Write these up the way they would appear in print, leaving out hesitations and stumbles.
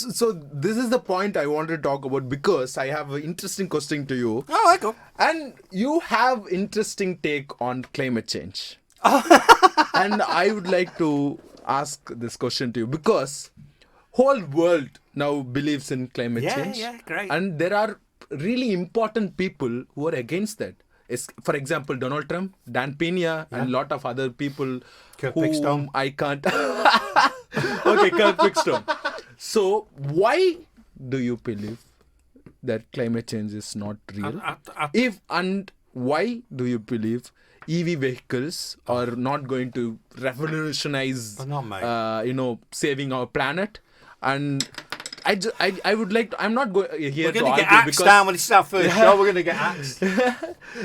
So this is the point I wanted to talk about because I have an interesting question to you. Oh, I go. And you have interesting take on climate change. And I would like to ask this question to you because whole world now believes in climate change. Yeah, great. And there are really important people who are against that. For example, Donald Trump, Dan Pena, and a lot of other people Kirk whom Pickstone. I can't... Okay, Kirk Pickstone. So why do you believe that climate change is not real? And why do you believe EV vehicles are not going to revolutionize, saving our planet? And I would like to, I'm not here We're to going to argue get axed because down when it's our first show. We're going to get axed.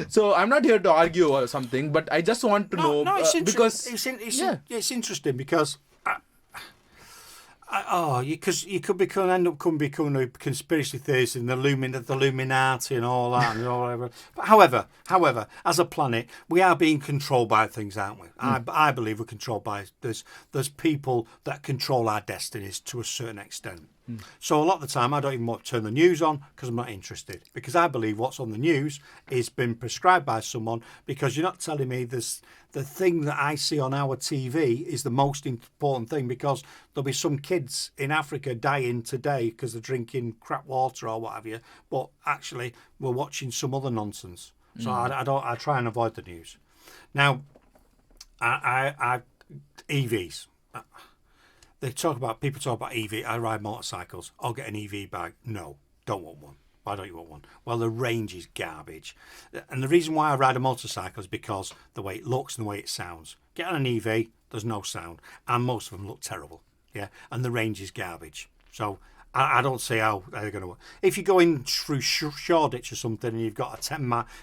so I'm not here to argue or something, but I just want to know because it's interesting because you could end up becoming a conspiracy theorist and the Illuminati and all that and whatever. But however, as a planet, we are being controlled by things, aren't we? I believe we're controlled by there's people that control our destinies to a certain extent. So a lot of the time I don't even want to turn the news on because I'm not interested, because I believe what's on the news is been prescribed by someone, because you're not telling me this. The thing that I see on our TV is the most important thing, because there'll be some kids in Africa dying today because they're drinking crap water or what have you, but actually we're watching some other nonsense. So I try and avoid the news. Now, I EVs. People talk about EV. I ride motorcycles. I'll get an EV bike. No, don't want one. Why don't you want one? Well, the range is garbage. And the reason why I ride a motorcycle is because the way it looks and the way it sounds. Get on an EV, there's no sound. And most of them look terrible. Yeah. And the range is garbage. So I don't see how they're going to work. If you're going through Shoreditch or something and you've got a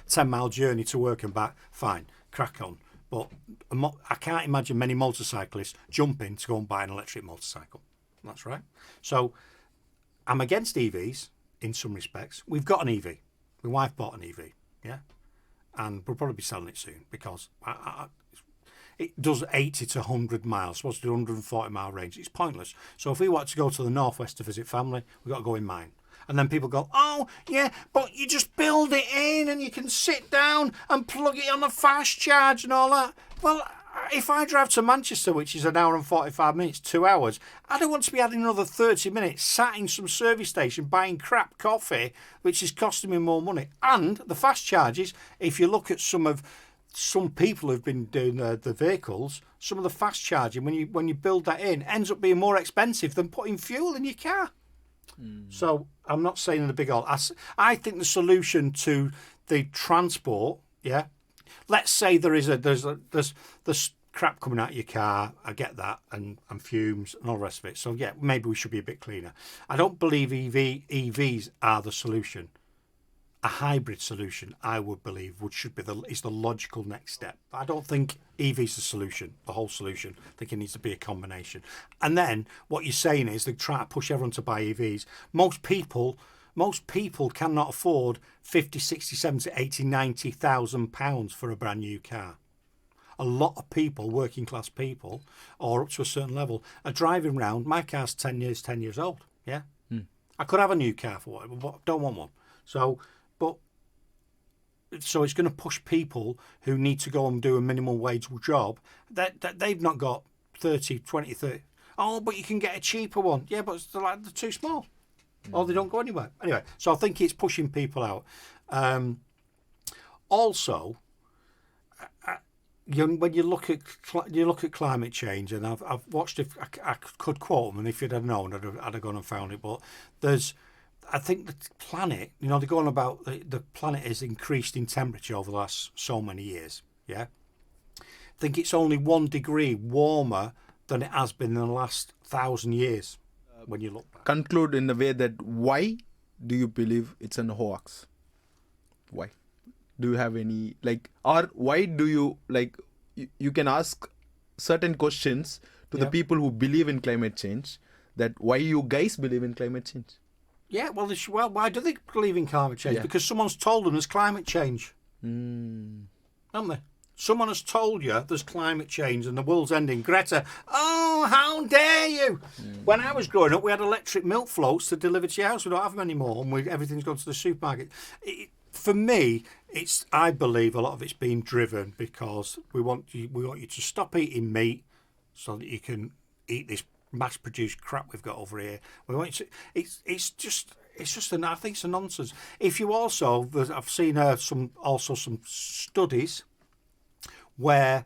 10-mile journey to work and back, fine, crack on. But I can't imagine many motorcyclists jumping to go and buy an electric motorcycle. That's right. So I'm against EVs in some respects. We've got an EV. My wife bought an EV, yeah? And we'll probably be selling it soon because it does 80 to 100 miles. Supposed to do 140-mile range. It's pointless. So if we want to go to the northwest to visit family, we've got to go in mine. And then people go, oh, yeah, but you just build it in and you can sit down and plug it on a fast charge and all that. Well, if I drive to Manchester, which is an hour and 45 minutes, 2 hours, I don't want to be adding another 30 minutes sat in some service station buying crap coffee, which is costing me more money. And the fast charges, if you look at some people who've been doing the vehicles, some of the fast charging, when you build that in, ends up being more expensive than putting fuel in your car. So I'm not saying in the big old. I think the solution to the transport, yeah. Let's say there's crap coming out of your car. I get that, and shoes and all the rest of it. So yeah, maybe we should be a bit cleaner. I don't believe EVs are the solution. A hybrid solution, I would believe, is the logical next step. I don't think EV's the solution, the whole solution. I think it needs to be a combination. And then what you're saying is they try to push everyone to buy EVs. Most people cannot afford 50, 60, 70, 80, 90,000 pounds for a brand new car. A lot of people, working class people, or up to a certain level, are driving around. My car's 10 years old. Yeah, I could have a new car for whatever, but I don't want one. So it's going to push people who need to go and do a minimum wage job that they've not got 30. Oh, but you can get a cheaper one. Yeah, but they're too small. Or they don't go anywhere. Anyway, so I think it's pushing people out. Also, when you look at climate change, and I've watched it. I could quote them, and if you'd have known, I'd have gone and found it. But I think the planet, they're going about the planet has increased in temperature over the last so many years. Yeah, I think it's only 1 degree warmer than it has been in the last 1,000 years. When you look back. Conclude in the way that why do you believe it's an hoax? Why? Do you have any or why do you you can ask certain questions to the people who believe in climate change, that why you guys believe in climate change? Yeah, well, why do they believe in climate change? Yeah. Because someone's told them there's climate change. Haven't they? Someone has told you there's climate change and the world's ending. Greta, oh, how dare you? When I was growing up, we had electric milk floats to deliver to your house. We don't have them anymore, and everything's gone to the supermarket. For me, I believe a lot of it's being driven because we want you to stop eating meat so that you can eat this mass-produced crap we've got over here. We want you to. It's just I think it's a nonsense. If you also, I've seen some studies where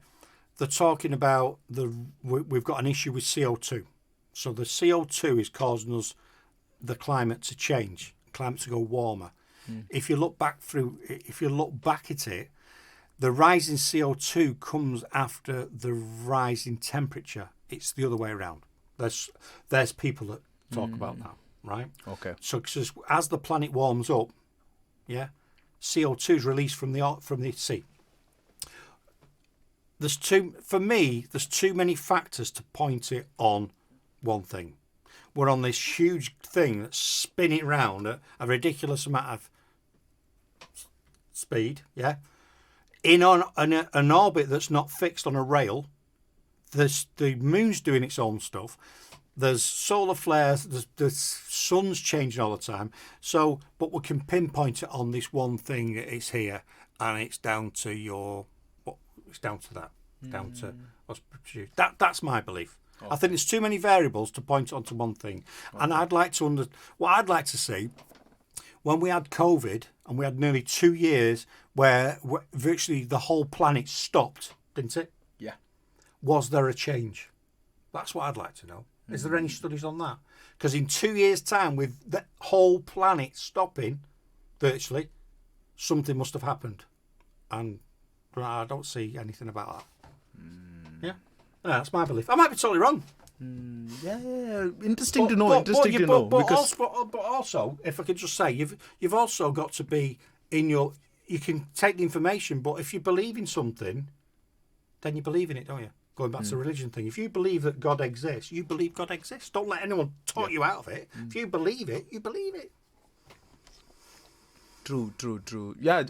they're talking about we've got an issue with CO2. So the CO2 is causing us the climate to change, climate to go warmer. If you look back at it, the rise in CO2 comes after the rise in temperature. It's the other way around. There's people that talk about that, right? Okay. So as the planet warms up, yeah, CO2 is released from the sea. There's too many factors to point it on one thing. We're on this huge thing that's spinning around at a ridiculous amount of speed, yeah, in an orbit that's not fixed on a rail. The moon's doing its own stuff. There's solar flares. The sun's changing all the time. So, but we can pinpoint it on this one thing that it's here, and it's down to down to what's produced. That's my belief. Okay. I think there's too many variables to point onto one thing, and I'd like to what I'd like to see when we had COVID and we had nearly 2 years where virtually the whole planet stopped, didn't it? Yeah. Was there a change? That's what I'd like to know. Is there any studies on that? Because in 2 years' time, with the whole planet stopping, virtually, something must have happened, and I don't see anything about that. Yeah, that's my belief. I might be totally wrong. Yeah. Interesting to know. But also, if I could just say, you've also got to be you can take the information, but if you believe in something, then you believe in it, don't you? Going back to the religion thing. If you believe that God exists, you believe God exists. Don't let anyone talk you out of it. If you believe it, you believe it. True. Yeah,